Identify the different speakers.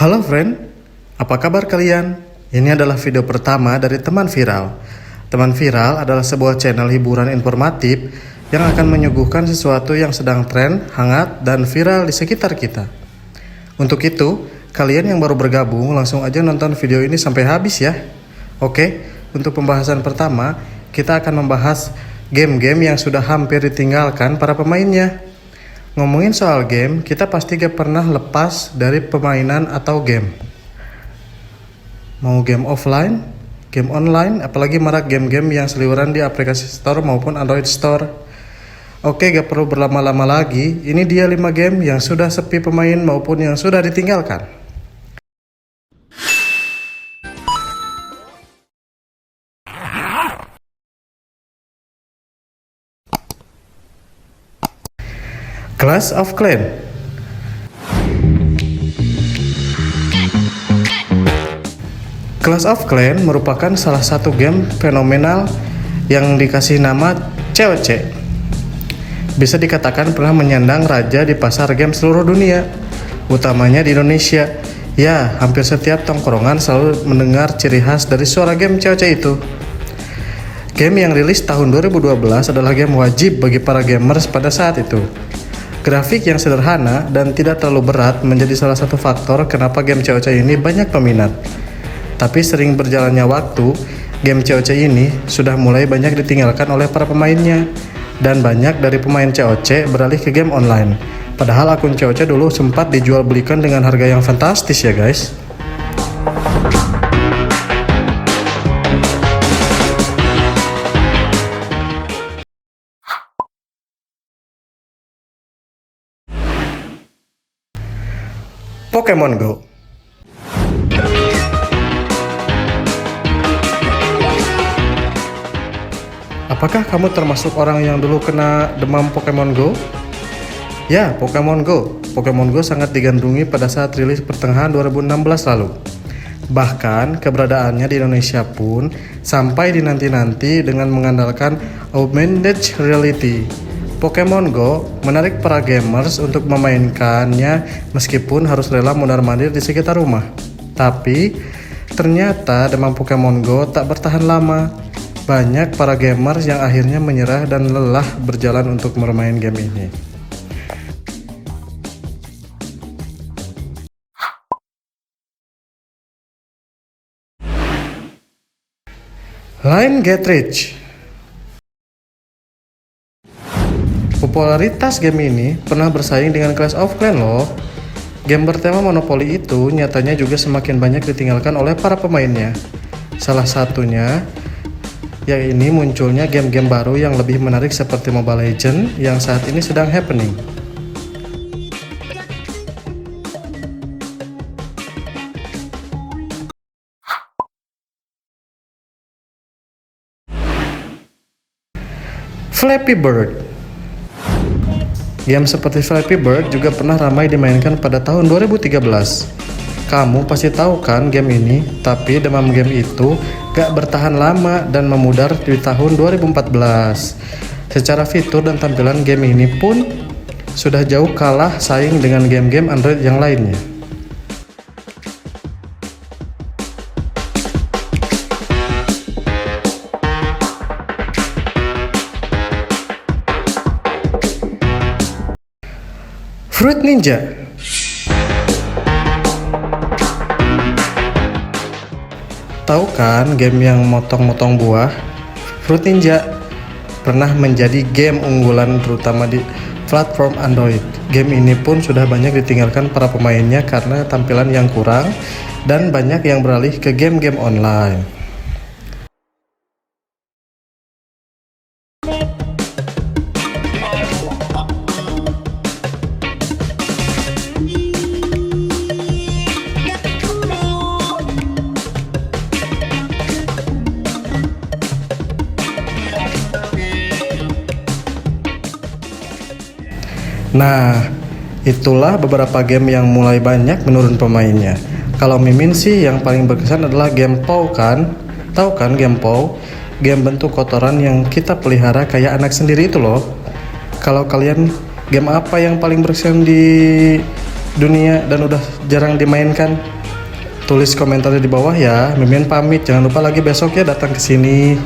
Speaker 1: Halo friend, apa kabar kalian? Ini adalah video pertama dari Teman Viral. Teman Viral adalah sebuah channel hiburan informatif yang akan menyuguhkan sesuatu yang sedang tren, hangat, dan viral di sekitar kita. Untuk itu, kalian yang baru bergabung langsung aja nonton video ini sampai habis ya. Oke, untuk pembahasan pertama, kita akan membahas game-game yang sudah hampir ditinggalkan para pemainnya. Ngomongin soal game, kita pasti gak pernah lepas dari permainan atau game. Mau game offline, game online, apalagi marak game-game yang seliweran di aplikasi store maupun Android Store. Oke, gak perlu berlama-lama lagi, ini dia 5 game yang sudah sepi pemain maupun yang sudah ditinggalkan. Clash of Clans. Clash of Clans merupakan salah satu game fenomenal yang dikasih nama COC. Bisa dikatakan pernah menyandang raja di pasar game seluruh dunia, utamanya di Indonesia. Ya, hampir setiap tongkrongan selalu mendengar ciri khas dari suara game COC itu. Game yang rilis tahun 2012 adalah game wajib bagi para gamers pada saat itu. Grafik yang sederhana dan tidak terlalu berat menjadi salah satu faktor kenapa game COC ini banyak peminat. Tapi sering berjalannya waktu, game COC ini sudah mulai banyak ditinggalkan oleh para pemainnya. Dan banyak dari pemain COC beralih ke game online. Padahal akun COC dulu sempat dijual belikan dengan harga yang fantastis ya guys. Pokemon Go. Apakah kamu termasuk orang yang dulu kena demam Pokemon Go? Ya, Pokemon Go. Pokemon Go sangat digandrungi pada saat rilis pertengahan 2016 lalu. Bahkan keberadaannya di Indonesia pun sampai dinanti-nanti dengan mengandalkan augmented reality. Pokemon Go menarik para gamers untuk memainkannya meskipun harus rela mondar-mandir di sekitar rumah. Tapi ternyata demam Pokemon Go tak bertahan lama. Banyak para gamers yang akhirnya menyerah dan lelah berjalan untuk bermain game ini. Line Get Rich. Popularitas game ini pernah bersaing dengan Clash of Clans loh. Game bertema monopoli itu nyatanya juga semakin banyak ditinggalkan oleh para pemainnya. Salah satunya yakni munculnya game-game baru yang lebih menarik seperti Mobile Legends yang saat ini sedang happening. Flappy Bird. Game seperti Flappy Bird juga pernah ramai dimainkan pada tahun 2013. Kamu pasti tahu kan game ini, tapi demam game itu gak bertahan lama dan memudar di tahun 2014. Secara fitur dan tampilan game ini pun sudah jauh kalah saing dengan game-game Android yang lainnya. Fruit Ninja. Tahu kan game yang motong-motong buah? Fruit Ninja pernah menjadi game unggulan terutama di platform Android. Game ini pun sudah banyak ditinggalkan para pemainnya karena tampilan yang kurang dan banyak yang beralih ke game-game online. Nah, itulah beberapa game yang mulai banyak menurun pemainnya. Kalau Mimin sih yang paling berkesan adalah game POW kan? Tahu kan game POW? Game bentuk kotoran yang kita pelihara kayak anak sendiri itu loh. Kalau kalian, game apa yang paling berkesan di dunia dan udah jarang dimainkan? tulis komentarnya di bawah ya. Mimin pamit, jangan lupa lagi besok ya datang ke sini.